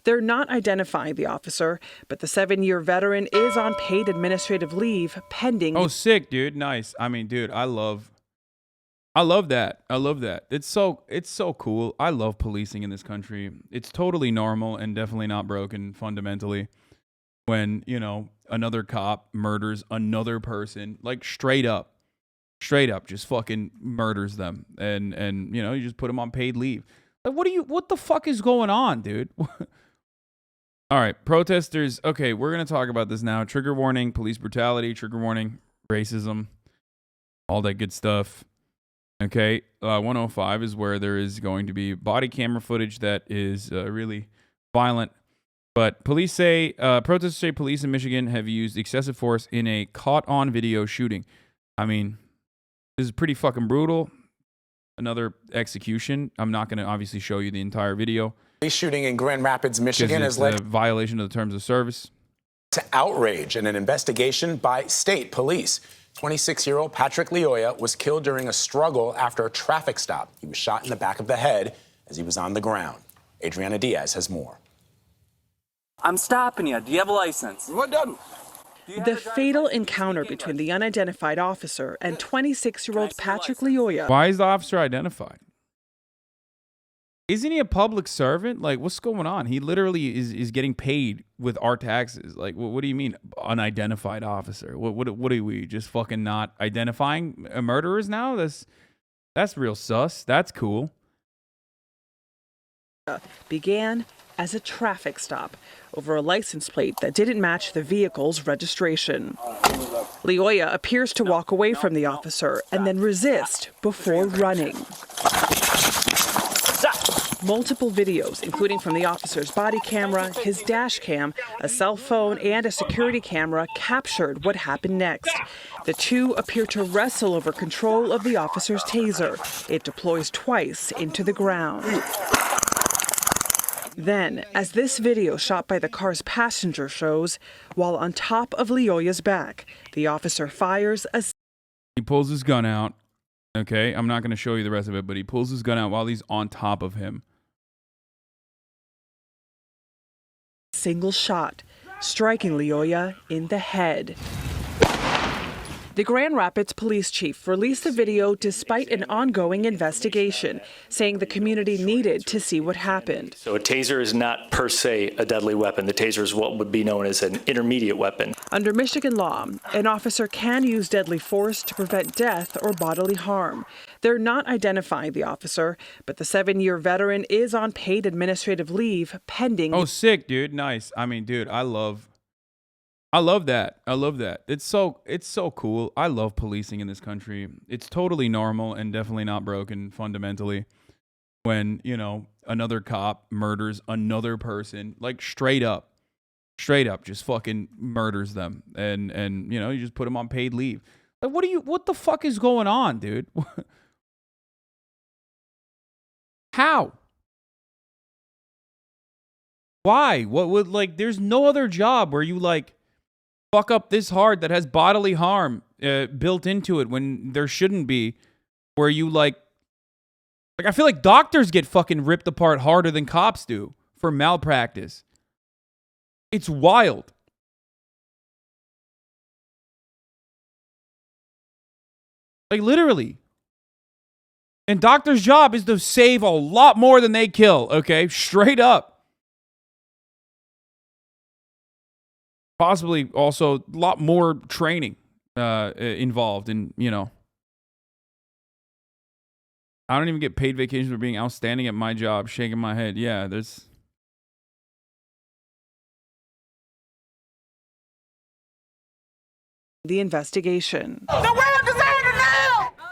They're not identifying the officer, but the 7-year veteran is on paid administrative leave pending. Oh, sick, dude. Nice. I mean, dude, I love that. I love that. It's so cool. I love policing in this country. It's totally normal and definitely not broken fundamentally when, you know, another cop murders another person, like straight up just fucking murders them. And you know, you just put them on paid leave. Like, what the fuck is going on, dude? All right, protesters. Okay, we're going to talk about this now. Trigger warning, police brutality, trigger warning, racism, all that good stuff. Okay, 105 is where there is going to be body camera footage that is really violent. But police say, protesters say police in Michigan have used excessive force in a caught-on video shooting. I mean, this is pretty fucking brutal. Another execution. I'm not going to obviously show you the entire video. Police shooting in Grand Rapids, Michigan has led to a violation of the terms of service. To outrage and an investigation by state police. 26-year-old Patrick Lyoya was killed during a struggle after a traffic stop. He was shot in the back of the head as he was on the ground. Adriana Diaz has more. I'm stopping you. Do you have a license? What doesn't? The fatal encounter between the unidentified officer and 26-year-old Patrick Lyoya. Why is the officer identified? Isn't he a public servant? Like, what's going on? He literally is getting paid with our taxes. Like, what do you mean, unidentified officer? What are we, just fucking not identifying murderers now? That's real sus. That's cool. Began as a traffic stop over a license plate that didn't match the vehicle's registration. Lyoya appears to walk away from the officer and then resist before running. Multiple videos, including from the officer's body camera, his dash cam, a cell phone, and a security camera, captured what happened next. The two appear to wrestle over control of the officer's taser. It deploys twice into the ground. Then, as this video shot by the car's passenger shows, while on top of Lyoya's back, the officer fires a... He pulls his gun out. Okay, I'm not going to show you the rest of it, but he pulls his gun out while he's on top of him. Single shot, striking Lyoya in the head. The Grand Rapids police chief released the video despite an ongoing investigation, saying the community needed to see what happened. So a taser is not per se a deadly weapon. The taser is what would be known as an intermediate weapon. Under Michigan law, an officer can use deadly force to prevent death or bodily harm. They're not identifying the officer, but the 7-year veteran is on paid administrative leave pending. Oh, sick, dude. Nice. I mean, dude, I love that. I love that. It's so cool. I love policing in this country. It's totally normal and definitely not broken fundamentally when, you know, another cop murders another person, like straight up just fucking murders them. And you know, you just put them on paid leave. Like, what the fuck is going on, dude? How? Why? What would, like, there's no other job where you, like, fuck up this hard that has bodily harm built into it when there shouldn't be, where you, like, I feel like doctors get fucking ripped apart harder than cops do for malpractice. It's wild. Like, literally. And doctor's job is to save a lot more than they kill, okay? Straight up. Possibly also a lot more training involved in, you know. I don't even get paid vacations for being outstanding at my job, shaking my head. Yeah, there's... The investigation.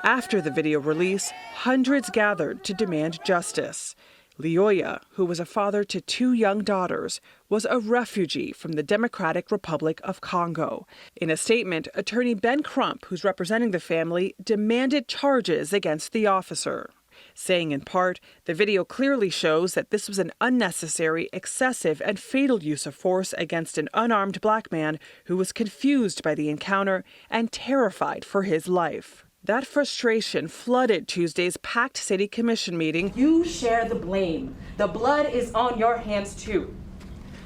After the video release, hundreds gathered to demand justice. Lyoya, who was a father to 2 young daughters, was a refugee from the Democratic Republic of Congo. In a statement, attorney Ben Crump, who's representing the family, demanded charges against the officer, saying in part, the video clearly shows that this was an unnecessary, excessive, and fatal use of force against an unarmed black man who was confused by the encounter and terrified for his life. That frustration flooded Tuesday's packed city commission meeting. You share the blame. The blood is on your hands too.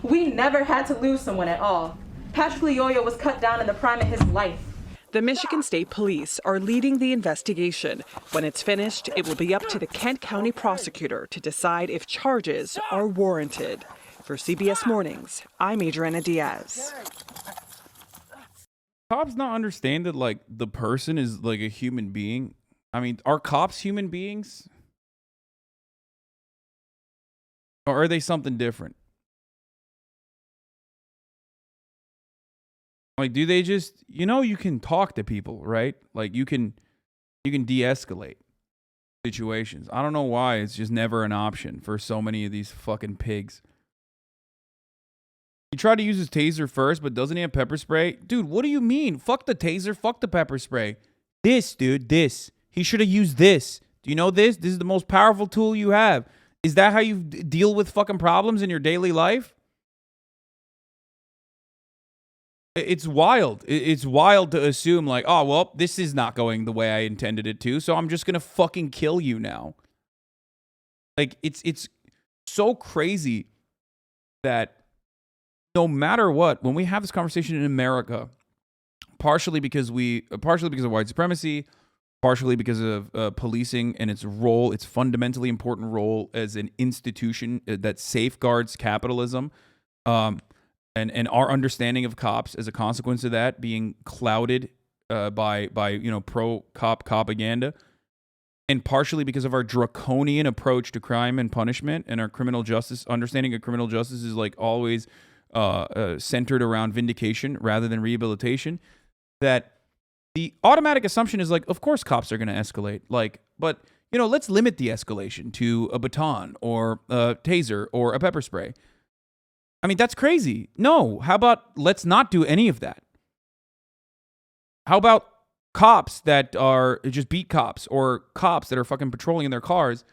We never had to lose someone at all. Patrick Lyoya was cut down in the prime of his life. The Michigan State Police are leading the investigation. When it's finished, it will be up to the Kent County prosecutor to decide if charges are warranted. For CBS Mornings, I'm Adriana Diaz. Cops not understand that, like, the person is like a human being. I mean, are cops human beings? Or are they something different? Like, do they just, you can talk to people, right? Like, you can de-escalate situations. I don't know why it's just never an option for so many of these fucking pigs. He tried to use his taser first, but doesn't he have pepper spray? Dude, what do you mean? Fuck the taser, fuck the pepper spray. This, dude, this. He should have used this. Do you know this? This is the most powerful tool you have. Is that how you deal with fucking problems in your daily life? It's wild. It's wild to assume, like, oh, well, this is not going the way I intended it to, so I'm just going to fucking kill you now. Like, it's so crazy that no matter what, when we have this conversation in America, partially because of white supremacy, partially because of policing and its role, its fundamentally important role as an institution that safeguards capitalism, and our understanding of cops as a consequence of that being clouded by pro-cop propaganda, and partially because of our draconian approach to crime and punishment, and our criminal justice understanding of criminal justice is like always centered around vindication rather than rehabilitation, that the automatic assumption is like, of course cops are going to escalate, like, but let's limit the escalation to a baton or a taser or a pepper spray. I mean, that's crazy. No, how about let's not do any of that? How about cops that are just beat cops, or cops that are fucking patrolling in their cars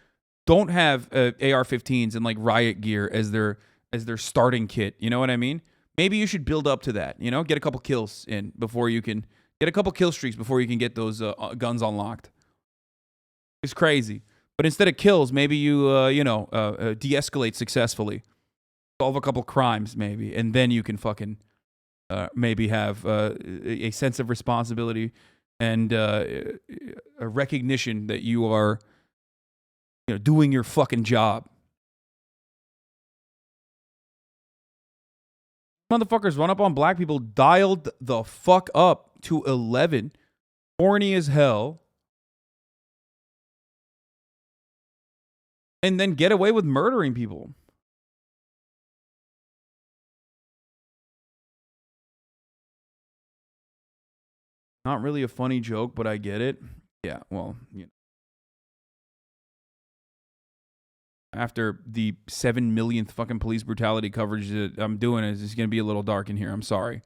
don't have AR-15s and like riot gear as their starting kit? You know what I mean? Maybe you should build up to that. Get a couple kills in before you can get a couple kill streaks before you can get those guns unlocked. It's crazy. But instead of kills, maybe you de-escalate successfully. Solve a couple crimes, maybe, and then you can fucking maybe have a sense of responsibility and a recognition that you are doing your fucking job. Motherfuckers run up on black people, dialed the fuck up to 11, horny as hell, and then get away with murdering people. Not really a funny joke, but I get it. Yeah, well, after the 7 millionth fucking police brutality coverage that I'm doing, it's just going to be a little dark in here. I'm sorry.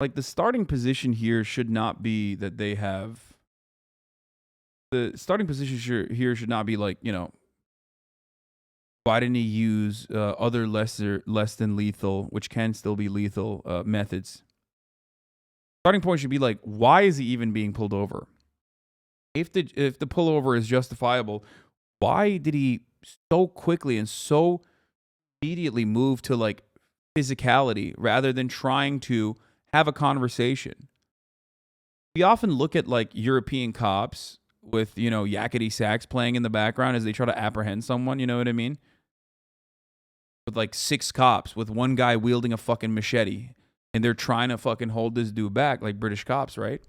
Like, the starting position here should not be that they have... The starting position here should not be like, why didn't he use other less than lethal, which can still be lethal, methods? Starting point should be like, why is he even being pulled over? If the pullover is justifiable, why did he so quickly and so immediately move to like physicality rather than trying to have a conversation? We often look at like European cops with, yakety sax playing in the background as they try to apprehend someone, you know what I mean? With like 6 cops, with one guy wielding a fucking machete, and they're trying to fucking hold this dude back like British cops, right?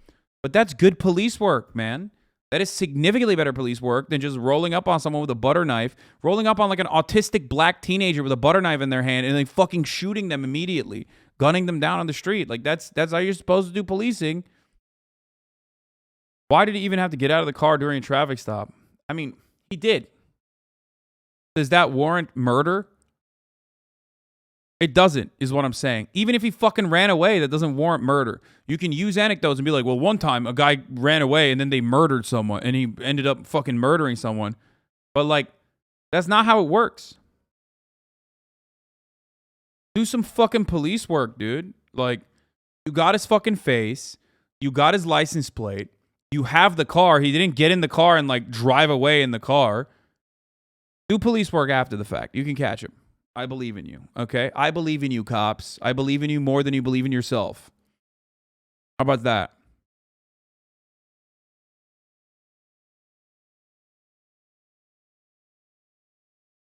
But that's good police work, man. That is significantly better police work than just rolling up on someone with a butter knife, rolling up on like an autistic black teenager with a butter knife in their hand, and then fucking shooting them immediately, gunning them down on the street. Like, that's how you're supposed to do policing. Why did he even have to get out of the car during a traffic stop? I mean, he did. Does that warrant murder? It doesn't, is what I'm saying. Even if he fucking ran away, that doesn't warrant murder. You can use anecdotes and be like, well, one time a guy ran away and then they murdered someone and he ended up fucking murdering someone. But like, that's not how it works. Do some fucking police work, dude. Like, you got his fucking face. You got his license plate. You have the car. He didn't get in the car and like drive away in the car. Do police work after the fact. You can catch him. I believe in you, okay? I believe in you, cops. I believe in you more than you believe in yourself. How about that?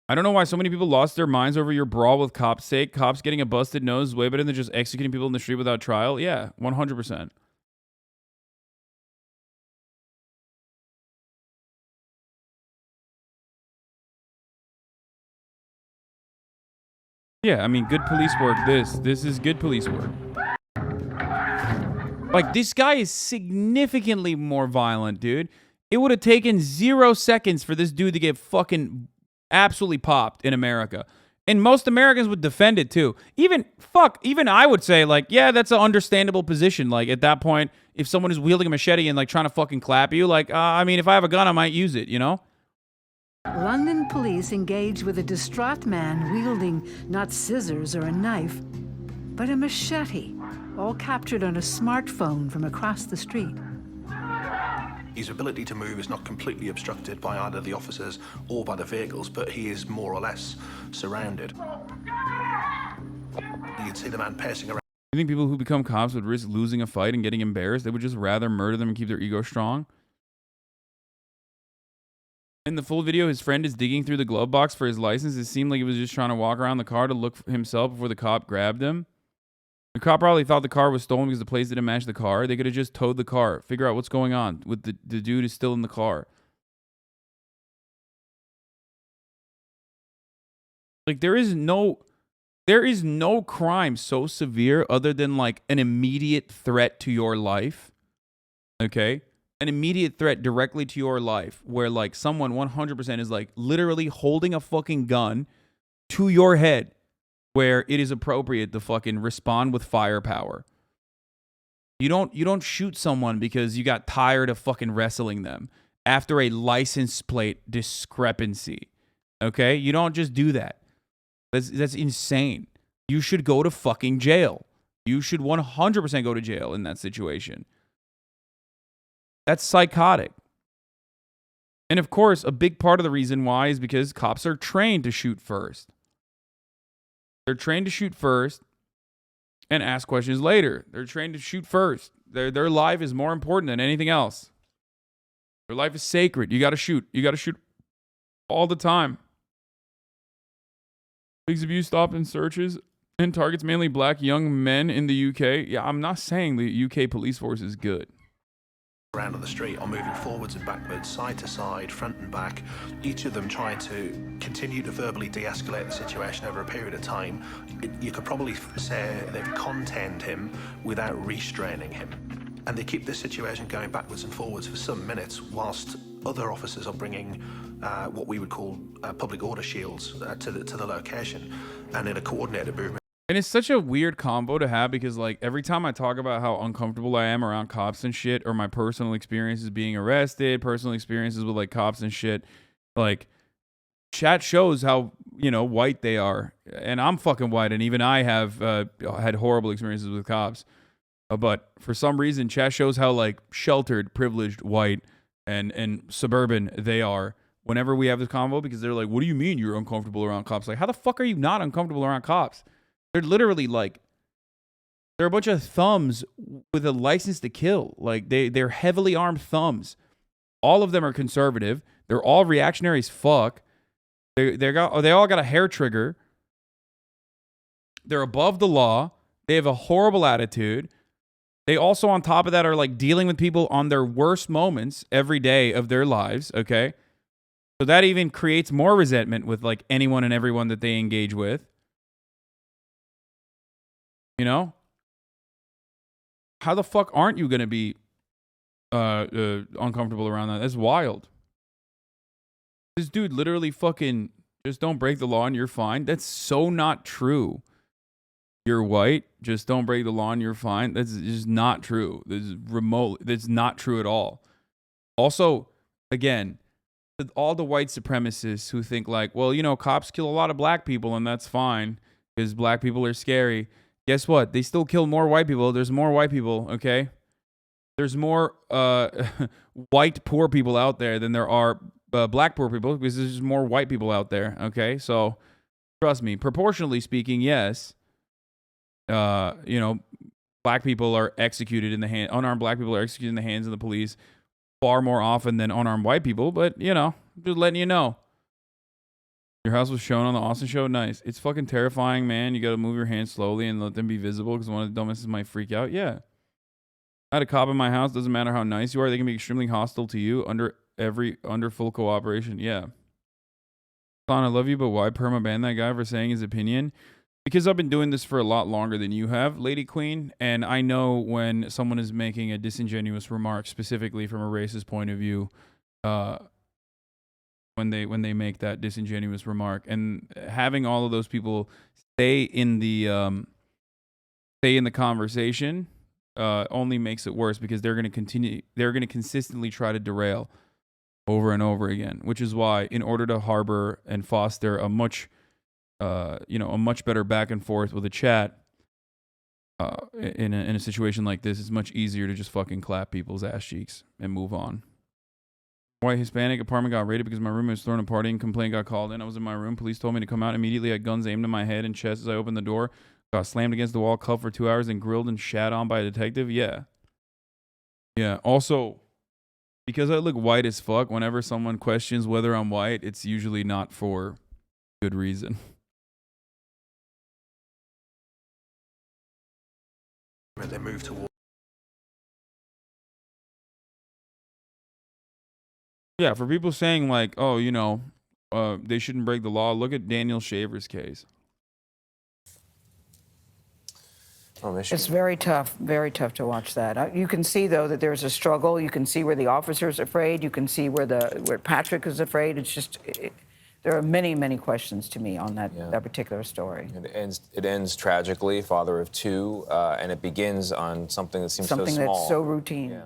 I don't know why so many people lost their minds over your brawl with cops' sake. Cops getting a busted nose is way better than just executing people in the street without trial. Yeah, 100%. Yeah, I mean, good police work. This is good police work. Like, this guy is significantly more violent, dude. It would have taken 0 seconds for this dude to get fucking absolutely popped in America. And most Americans would defend it, too. Even I would say, like, yeah, that's an understandable position. Like, at that point, if someone is wielding a machete and, like, trying to fucking clap you, like, I mean, if I have a gun, I might use it, you know? London police engage with a distraught man wielding not scissors or a knife, but a machete, all captured on a smartphone from across the street. His ability to move is not completely obstructed by either the officers or by the vehicles, but he is more or less surrounded. You'd see the man pacing around. You think people who become cops would risk losing a fight and getting embarrassed? They would just rather murder them and keep their ego strong? In the full video, his friend is digging through the glove box for his license. It seemed like he was just trying to walk around the car to look for himself before the cop grabbed him. The cop probably thought the car was stolen because the plates didn't match the car. They could have just towed the car. Figure out what's going on with the dude is still in the car. Like, there is no crime so severe other than like an immediate threat to your life. Okay? An immediate threat directly to your life where like someone 100% is like literally holding a fucking gun to your head where it is appropriate to fucking respond with firepower. You don't shoot someone because you got tired of fucking wrestling them after a license plate discrepancy. Okay? You don't just do that. That's insane. You should go to fucking jail. You should 100% go to jail in that situation. That's psychotic. And of course, a big part of the reason why is because cops are trained to shoot first. They're trained to shoot first and ask questions later. They're trained to shoot first. Their life is more important than anything else. Their life is sacred. You got to shoot. You got to shoot all the time. Big abuse stop and searches and targets mainly black young men in the UK. Yeah, I'm not saying the UK police force is good. Around on the street are moving forwards and backwards, side to side, front and back, each of them trying to continue to verbally de-escalate the situation over a period of time. You could probably say they've contained him without restraining him. And they keep this situation going backwards and forwards for some minutes whilst other officers are bringing what we would call public order shields to the location and in a coordinated movement. And it's such a weird combo to have because, like, every time I talk about how uncomfortable I am around cops and shit, or my personal experiences being arrested, personal experiences with, like, cops and shit, like, chat shows how, you know, white they are. And I'm fucking white, and even I have had horrible experiences with cops. But for some reason, chat shows how, like, sheltered, privileged, white, and suburban they are whenever we have this convo because they're like, what do you mean you're uncomfortable around cops? Like, how the fuck are you not uncomfortable around cops? They're literally like, they're a bunch of thumbs with a license to kill. Like, they're heavily armed thumbs. All of them are conservative. They're all reactionary as fuck. They all got a hair trigger. They're above the law. They have a horrible attitude. They also, on top of that, are like dealing with people on their worst moments every day of their lives, okay? So that even creates more resentment with like anyone and everyone that they engage with. You know? How the fuck aren't you going to be uncomfortable around that? That's wild. This dude literally fucking just don't break the law and you're fine. That's so not true. You're white, just don't break the law and you're fine. That's just not true. This is remote. That's not true at all. Also, again, with all the white supremacists who think like, well, you know, cops kill a lot of black people and that's fine because black people are scary. Guess what? They still kill more white people. There's more white people, okay? There's more white poor people out there than there are black poor people because there's just more white people out there. Okay, so trust me, proportionally speaking, yes. You know, black people are executed in the hand. Unarmed black people are executed in the hands of the police far more often than unarmed white people. But you know, just letting you know. Your house was shown on the Austin show. Nice. It's fucking terrifying, man. You got to move your hands slowly and let them be visible because one of the dumbasses might freak out. Yeah. I had a cop in my house. Doesn't matter how nice you are. They can be extremely hostile to you under full cooperation. Yeah. Son, I love you, but why perma-ban that guy for saying his opinion? Because I've been doing this for a lot longer than you have, Lady Queen. And I know when someone is making a disingenuous remark, specifically from a racist point of view, when they make that disingenuous remark, and having all of those people stay in the conversation only makes it worse because they're going to consistently try to derail over and over again, which is why in order to harbor and foster a much better back and forth with a chat in a situation like this, it's much easier to just fucking clap people's ass cheeks and move on. White Hispanic apartment got raided because my roommate was throwing a party and complaint got called in. I was in my room. Police told me to come out immediately. I had guns aimed at my head and chest as I opened the door. Got slammed against the wall, cuffed for 2 hours, and grilled and shat on by a detective. Yeah. Yeah. Also, because I look white as fuck, whenever someone questions whether I'm white, it's usually not for good reason. They move towards. Yeah, for people saying like, oh, you know, they shouldn't break the law, look at Daniel Shaver's case. It's very tough to watch that. You can see, though, that there's a struggle. You can see where the officer's afraid. You can see where Patrick is afraid. It's just, there are many, many questions to me on that particular story. It ends tragically, father of two, and it begins on something that seems so small. Something that's so routine. Yeah.